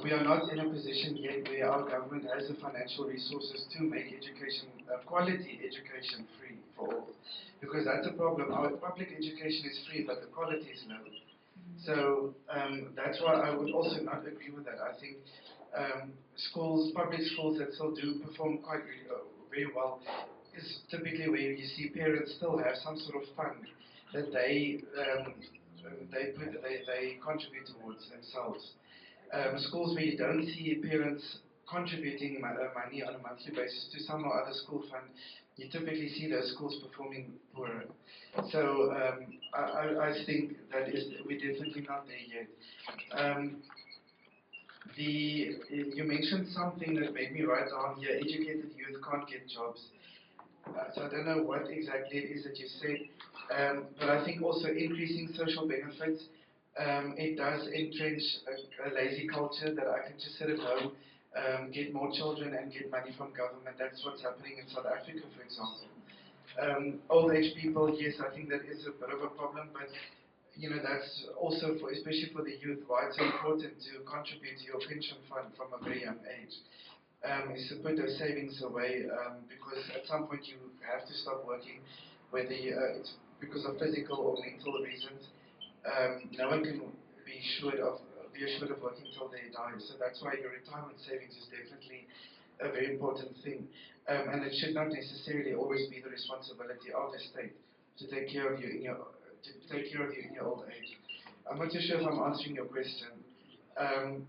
We are not in a position yet where our government has the financial resources to make education, quality education, free for all. Because that's a problem. Our public education is free, but the quality is low. So that's why I would also not agree with that. I think schools, public schools that still do perform quite very well, is typically where you see parents still have some sort of fund that they contribute towards themselves. Schools where you don't see parents contributing money on a monthly basis to some or other school fund, you typically see those schools performing poorer. So I think that is we're definitely not there yet. Um, you mentioned something that made me write down here: educated youth can't get jobs. So I don't know what exactly it is that you said, but I think also increasing social benefits, it does entrench a lazy culture that I can just sit at home, get more children and get money from government. That's what's happening in South Africa, for example. Old age people, yes, I think that is a bit of a problem, but that's also for, especially for the youth, why it's important to contribute to your pension fund from a very young age. Is to put those savings away, because at some point you have to stop working, whether it's because of physical or mental reasons. No one can be assured of working till they die. So that's why your retirement savings is definitely a very important thing, and it should not necessarily always be the responsibility of the state to take care of you in your old age. I'm not too sure if I'm answering your question. Um,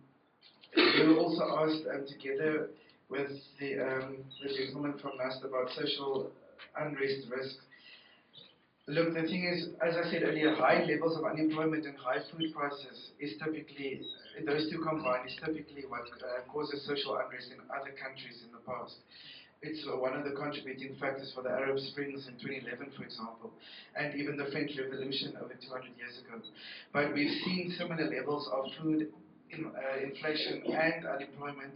you also asked, together with the gentleman from NAST, about social unrest risk. Look, the thing is, as I said earlier, high levels of unemployment and high food prices is typically, those two combined, is typically what causes social unrest in other countries in the past. It's one of the contributing factors for the Arab Springs in 2011, for example, and even the French Revolution over 200 years ago. But we've seen similar levels of food inflation and unemployment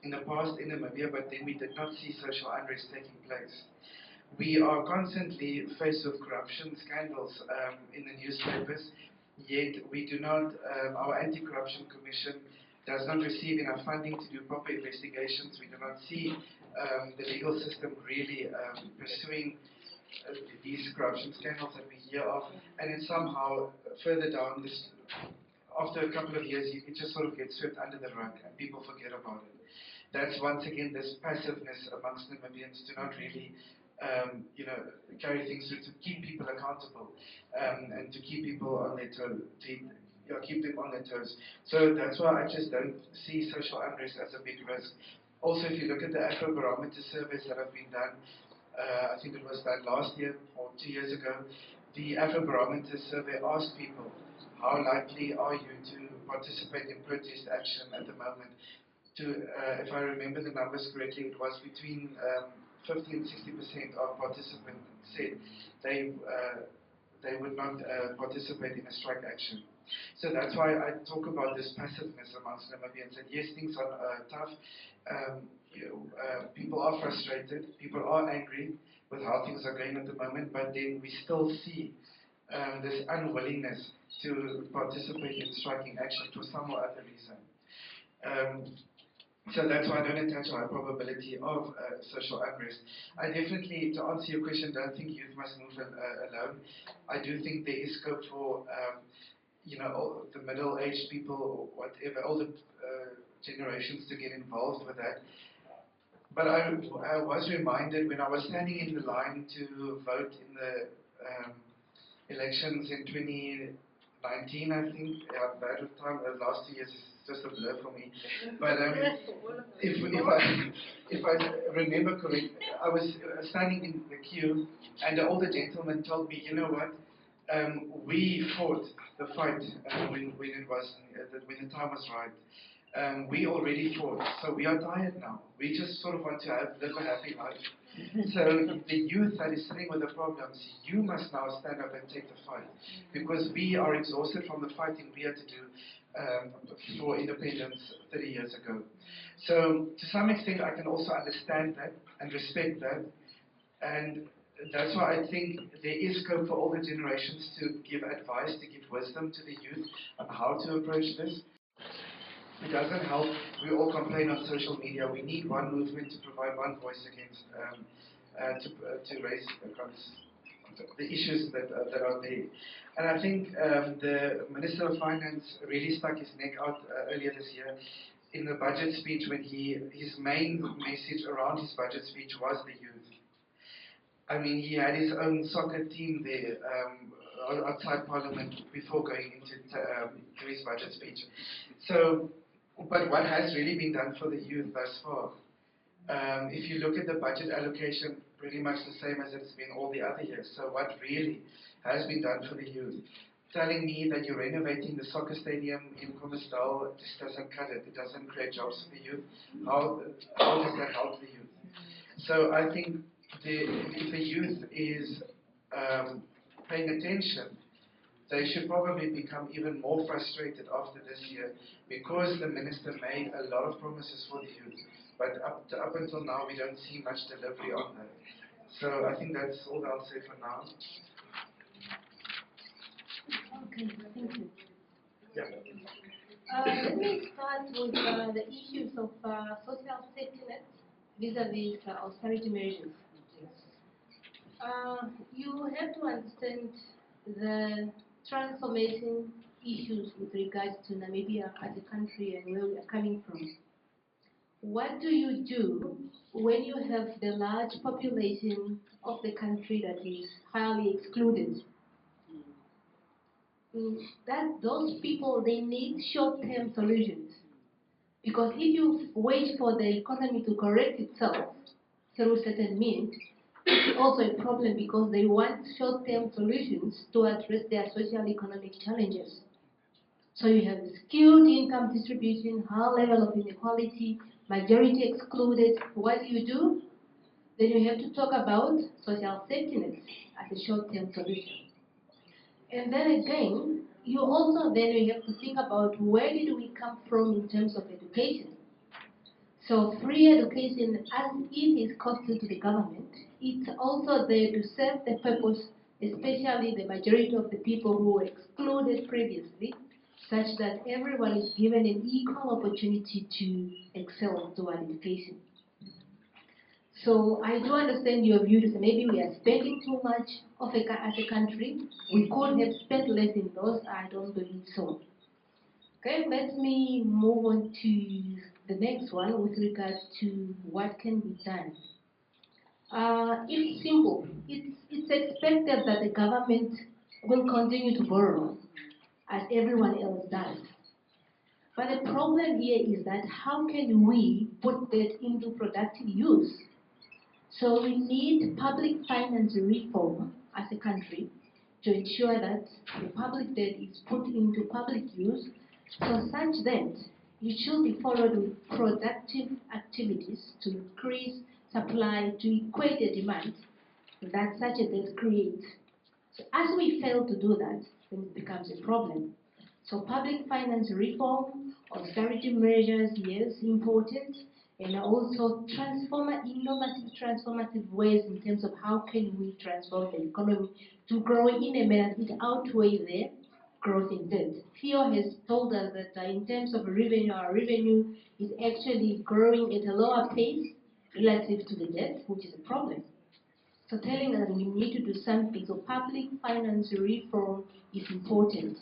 in the past in Namibia, but then we did not see social unrest taking place. We are constantly faced with corruption scandals in the newspapers, yet we do not, our Anti-Corruption Commission does not receive enough funding to do proper investigations. We do not see the legal system really pursuing these corruption scandals that we hear of, and then somehow further down this, after a couple of years, it just sort of gets swept under the rug and people forget about it. That's once again this passiveness amongst Namibians to not really, carry things through, to keep people accountable, and to keep people on their toes, keep them on their toes. So that's why I just don't see social unrest as a big risk. Also, if you look at the Afrobarometer surveys that have been done, I think it was done last year or 2 years ago, the Afrobarometer survey asked people, how likely are you to participate in protest action at the moment? If I remember the numbers correctly, it was between 50 and 60% of participants said they would not participate in a strike action. So that's why I talk about this passiveness amongst Namibians. And yes, things are tough. People are frustrated. People are angry with how things are going at the moment. But then we still see this unwillingness to participate in striking action for some or other reason. So that's why I don't attach a high probability of social unrest. I definitely, to answer your question, don't think youth must move alone. I do think there is scope for, all the middle-aged people or whatever, older generations to get involved with that. But I was reminded when I was standing in the line to vote in the elections in 2019, I think. That time, the last 2 years is just a blur for me. But if I remember correctly, I was standing in the queue, and the older gentleman told me, you know what? We fought the fight when it was when the time was right. We already fought, so we are tired now. We just sort of want to live a happy life. So the youth that is sitting with the problems, you must now stand up and take the fight, because we are exhausted from the fighting we had to do for independence 30 years ago. So to some extent, I can also understand that and respect that, and that's why I think there is scope for older generations to give advice, to give wisdom to the youth on how to approach this. It doesn't help. We all complain on social media. We need one movement to provide one voice against, to raise the issues that are there. And I think the Minister of Finance really stuck his neck out earlier this year in the budget speech when his main message around his budget speech was the youth. I mean, he had his own soccer team there outside Parliament before going into to his budget speech. So, but what has really been done for the youth thus far? If you look at the budget allocation, pretty much the same as it's been all the other years. So what really has been done for the youth? Telling me that you're renovating the soccer stadium in Kommersdal just doesn't cut it. It doesn't create jobs for the youth. How does that help the youth? So I think if the youth is paying attention, they should probably become even more frustrated after this year because the minister made a lot of promises for the youth, but up until now we don't see much delivery on that. So I think that's all I'll say for now. Okay, thank you. Yeah. Let me start with the issues of social safety nets vis-a-vis austerity measures. You have to understand the transformation issues with regards to Namibia as a country and where we are coming from. What do you do when you have the large population of the country that is highly excluded? That those people, they need short-term solutions. Because if you wait for the economy to correct itself through certain means, it's also a problem because they want short-term solutions to address their social-economic challenges. So you have skewed income distribution, high level of inequality, majority excluded. What do? Then you have to talk about social safety nets as a short-term solution. And then again, you have to think about where did we come from in terms of education. So free education, as it is costed to the government, it's also there to serve the purpose, especially the majority of the people who were excluded previously, such that everyone is given an equal opportunity to excel toward education. So I do understand your view to say maybe we are spending too much as a country. We could have spent less in those. I don't believe so. Okay, let me move on to the next one with regards to what can be done. It's simple. It's expected that the government will continue to borrow as everyone else does. But the problem here is that how can we put that into productive use? So we need public finance reform as a country to ensure that the public debt is put into public use so such that it should be followed with productive activities to increase supply, to equate the demand that such a debt creates. So as we fail to do that, then it becomes a problem. So public finance reform, austerity measures, yes, important, and also innovative transformative ways in terms of how can we transform the economy to grow in a manner that outweighs the growth in debt. Theo has told us that in terms of revenue, our revenue is actually growing at a lower pace relative to the debt, which is a problem. So telling us that we need to do something, so public finance reform is important.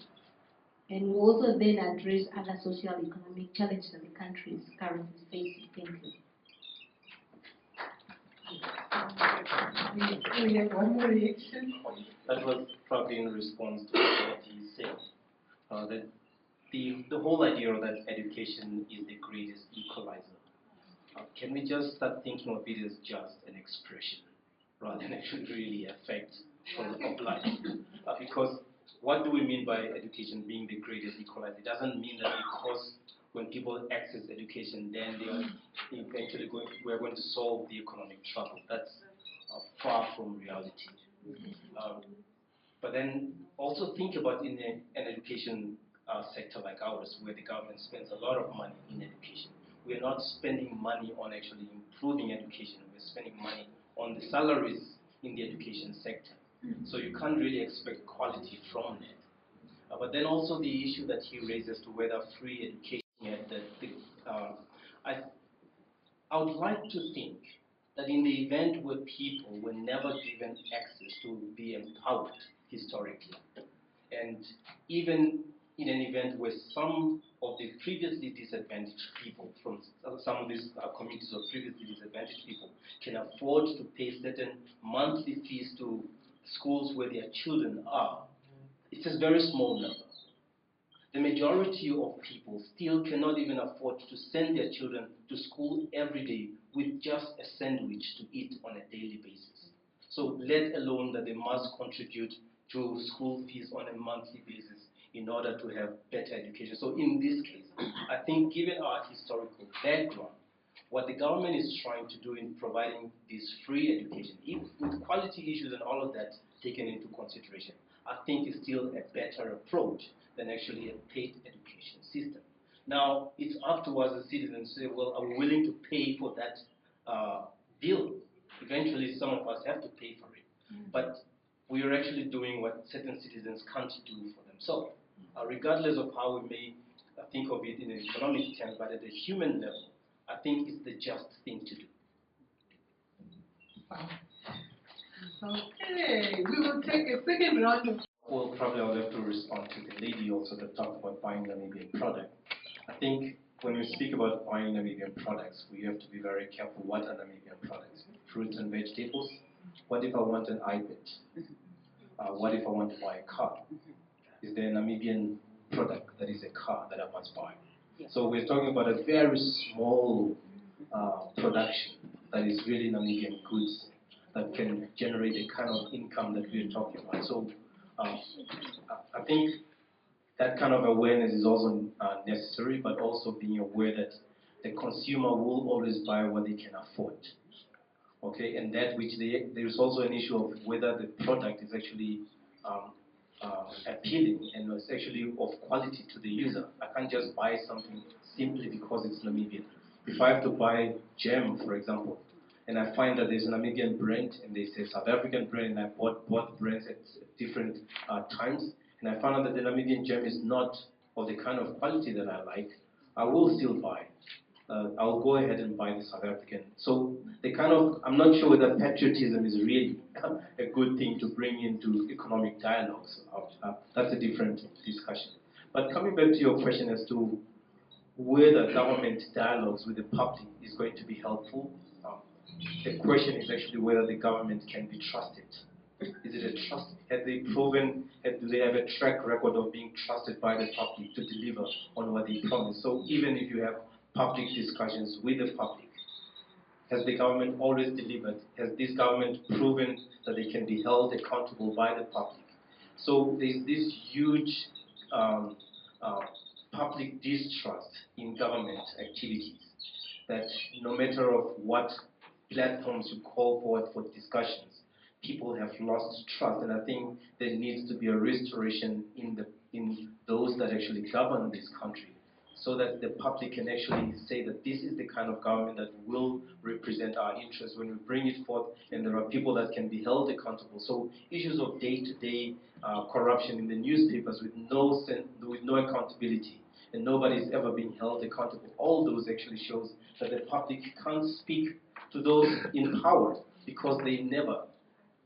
And we also then address other social economic challenges that the country is currently facing. Thank you. We have one more reaction. That was probably in response to what he said. That the whole idea that education is the greatest equalizer. Can we just start thinking of it as just an expression rather than actually really affect quality of life? Because what do we mean by education being the greatest equalizer? It doesn't mean that because when people access education, then they are eventually we're going to solve the economic trouble. That's far from reality. But then also think about in an education sector like ours, where the government spends a lot of money in education. We are not spending money on actually improving education. We're spending money on the salaries in the education sector. So you can't really expect quality from that. But then also the issue that he raises to whether free education at I, I would like to think that in the event where people were never given access to be empowered historically, and even in an event where some of the previously disadvantaged people from some of these communities of previously disadvantaged people can afford to pay certain monthly fees to schools where their children are, it's a very small number. The majority of people still cannot even afford to send their children to school every day with just a sandwich to eat on a daily basis. So let alone that they must contribute to school fees on a monthly basis in order to have better education. So in this case, I think given our historical background, what the government is trying to do in providing this free education, if with quality issues and all of that taken into consideration, I think is still a better approach than actually a paid education system. Now, it's up to us as citizens to say, well, are we willing to pay for that bill? Eventually, some of us have to pay for it. But we are actually doing what certain citizens can't do for themselves. Regardless of how we may think of it in an economic terms, but at a human level, I think it's the just thing to do. Okay, we will take a second round of. Well, probably I'll have to respond to the lady also that talked about buying Namibian product. I think when we speak about buying Namibian products, we have to be very careful what are Namibian products. Fruits and vegetables. What if I want an iPad? What if I want to buy a car? Is there a Namibian product that is a car that I must buy? So we're talking about a very small production that is really Namibian goods that can generate the kind of income that we're talking about. So I think that kind of awareness is also necessary, but also being aware that the consumer will always buy what they can afford. Okay, and that which there is also an issue of whether the product is actually appealing and it's actually of quality to the user. I can't just buy something simply because it's Namibian. If I have to buy jam, for example, and I find that there's a Namibian brand and there's a South African brand, and I bought both brands at different times, and I found out that the Namibian jam is not of the kind of quality that I like, I will still buy. I'll go ahead and buy the South African. So the kind of, I'm not sure whether patriotism is really a good thing to bring into economic dialogues. That's a different discussion. But coming back to your question as to whether government dialogues with the public is going to be helpful, the question is actually whether the government can be trusted. Is it a trust? Have they proven, do they have a track record of being trusted by the public to deliver on what they promise? So even if you have public discussions with the public, has the government always delivered? Has this government proven that they can be held accountable by the public? So there's this huge public distrust in government activities that no matter of what platforms you call for discussions, people have lost trust, and I think there needs to be a restoration in those that actually govern this country, so that the public can actually say that this is the kind of government that will represent our interests when we bring it forth, and there are people that can be held accountable. So issues of day-to-day corruption in the newspapers with no accountability, and nobody's ever being held accountable. All those actually shows that the public can't speak to those in power because they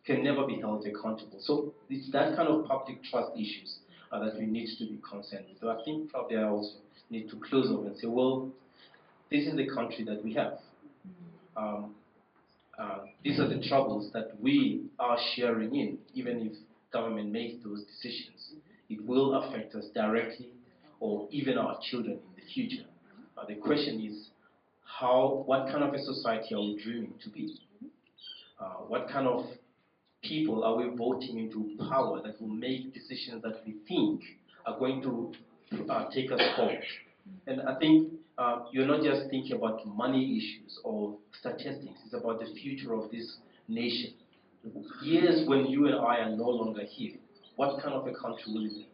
can never be held accountable. So it's that kind of public trust issues that we need to be concerned with. So I think probably I also need to close off and say, well, this is the country that we have. These are the troubles that we are sharing in, even if government makes those decisions. It will affect us directly or even our children in the future. The question is, what kind of a society are we dreaming to be? What kind of people are we voting into power that will make decisions that we think are going to take us forward? And I think you're not just thinking about money issues or statistics, it's about the future of this nation. Years when you and I are no longer here, what kind of a country will it be?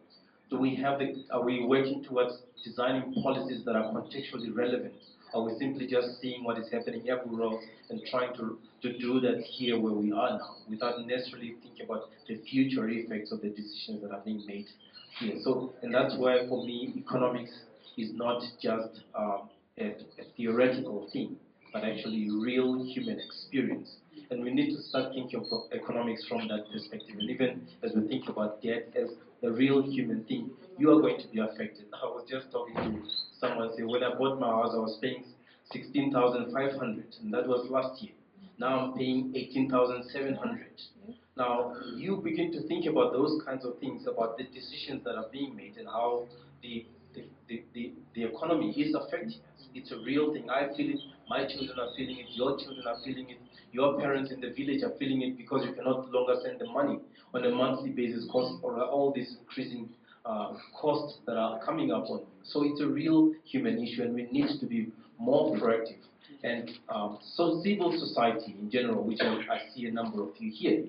Are we working towards designing policies that are contextually relevant? Are we simply just seeing what is happening everywhere else and trying to do that here where we are now, without necessarily thinking about the future effects of the decisions that are being made here? So, and that's why for me, economics is not just a theoretical thing, but actually real human experience. And we need to start thinking of economics from that perspective. And even as we think about debt as a real human thing, you are going to be affected. I was just talking to someone say, when I bought my house, I was paying 16,500, and that was last year. Now I'm paying 18,700. Now you begin to think about those kinds of things, about the decisions that are being made and how the economy is affecting us. It's a real thing. I feel it, my children are feeling it, your children are feeling it, your parents in the village are feeling it because you cannot longer send the money on a monthly basis because of all these increasing costs that are coming up on you. So it's a real human issue and we need to be more proactive. And so civil society in general, which I see a number of you here,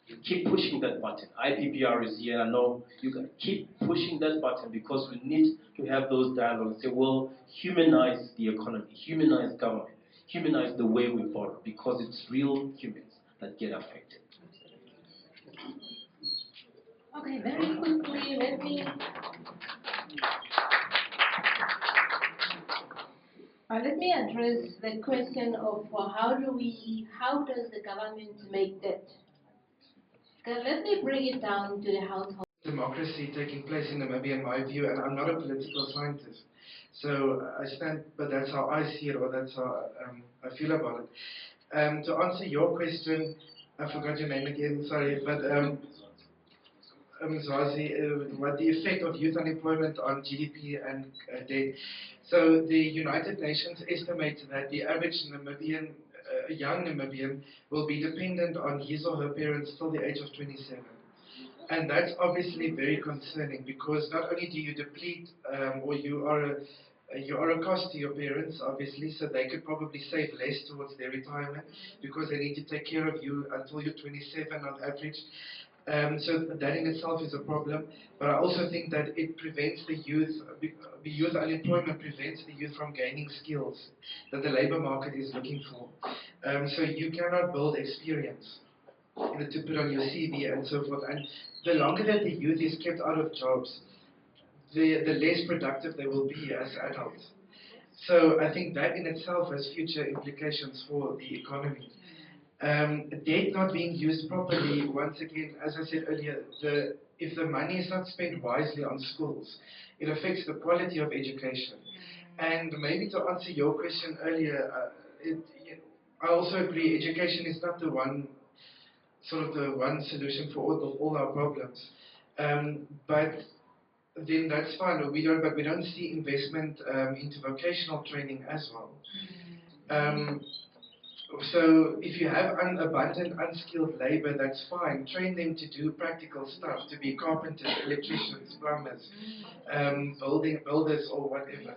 you keep pushing that button. IPPR is here. I know you can keep pushing that button because we need to have those dialogues. Say, well, humanize the economy, humanize government, humanize the way we borrow because it's real humans that get affected. Okay, very quickly, let me address the question of how does the government make debt? Let me bring it down to the household. Democracy taking place in Namibia, in my view, and I'm not a political scientist, so but that's how I see it, or that's how I feel about it. To answer your question, I forgot your name again, sorry, but Mzwazi, what the effect of youth unemployment on GDP and debt. So the United Nations estimates that the average Namibian, young Namibian, will be dependent on his or her parents till the age of 27. And that's obviously very concerning because not only do you deplete, or you are a cost to your parents, obviously, so they could probably save less towards their retirement because they need to take care of you until you're 27 on average. So that in itself is a problem, but I also think that it prevents the youth unemployment prevents the youth from gaining skills that the labor market is looking for. So you cannot build experience to put on your CV and so forth. And the longer that the youth is kept out of jobs, the less productive they will be as adults. So I think that in itself has future implications for the economy. Debt not being used properly, once again, as I said earlier, if the money is not spent wisely on schools, it affects the quality of education. And maybe to answer your question earlier, I also agree education is not the one solution for all our problems. But then that's fine. But we don't see investment into vocational training as well. So if you have abundant unskilled labor, that's fine. Train them to do practical stuff, to be carpenters, electricians, plumbers, builders, or whatever.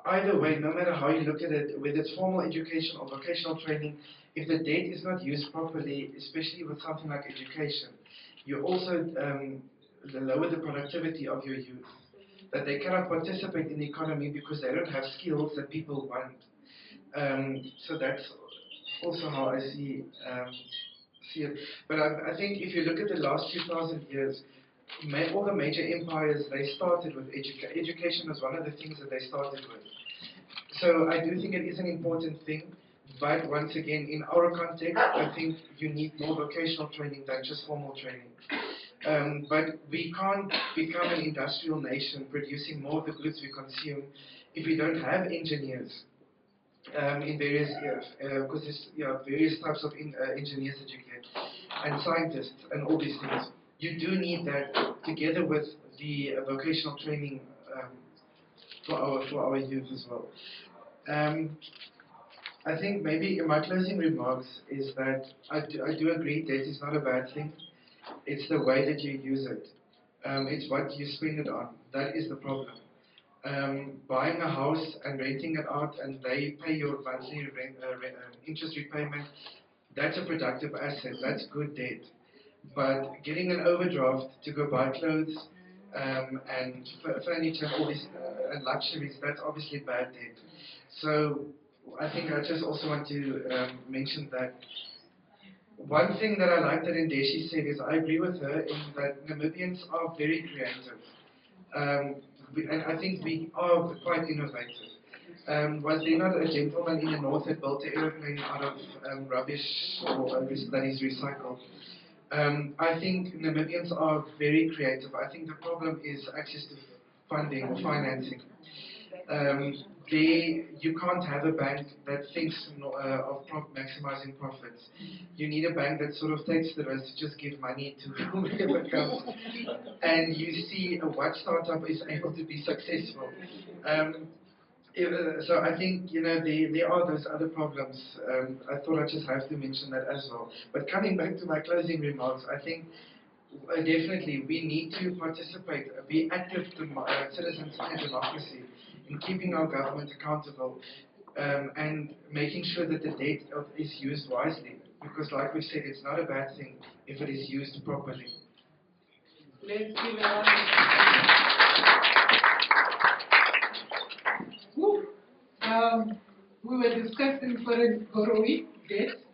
Either way, no matter how you look at it, whether it's formal education or vocational training, if the debt is not used properly, especially with something like education, you also lower the productivity of your youth. That they cannot participate in the economy because they don't have skills that people want. So that's also how I see it. But I think if you look at the last 2,000 years, all the major empires, they started with education. Education was one of the things that they started with. So I do think it is an important thing. But once again, in our context, I think you need more vocational training than just formal training. But we can't become an industrial nation producing more of the goods we consume if we don't have engineers. In various, because there's various types of engineers that you get, and scientists, and all these things. You do need that together with the vocational training for our youth as well. I think maybe in my closing remarks is that I do agree debt is not a bad thing. It's the way that you use it. It's what you spend it on. That is the problem. Buying a house and renting it out and they pay your monthly interest repayment, that's a productive asset, that's good debt. But getting an overdraft to go buy clothes and furniture and all these and luxuries, that's obviously bad debt. So I think I just also want to mention that one thing that I like that Ndeshi said is I agree with her in that Namibians are very creative. and I think we are quite innovative. Was there not a gentleman in the north that built an aeroplane out of rubbish or that is recycled? I think Namibians are very creative. I think the problem is access to funding or financing. You can't have a bank that thinks of maximizing profits. You need a bank that sort of takes the risk to just give money to whoever comes. And you see what startup is able to be successful. So I think, there are those other problems. I thought I just have to mention that as well. But coming back to my closing remarks, I think definitely we need to participate, be active citizens in democracy, in keeping our government accountable, and making sure that the debt is used wisely. Because like we said, it's not a bad thing if it is used properly. Let's give it up. We were discussing foreign borrowing debt.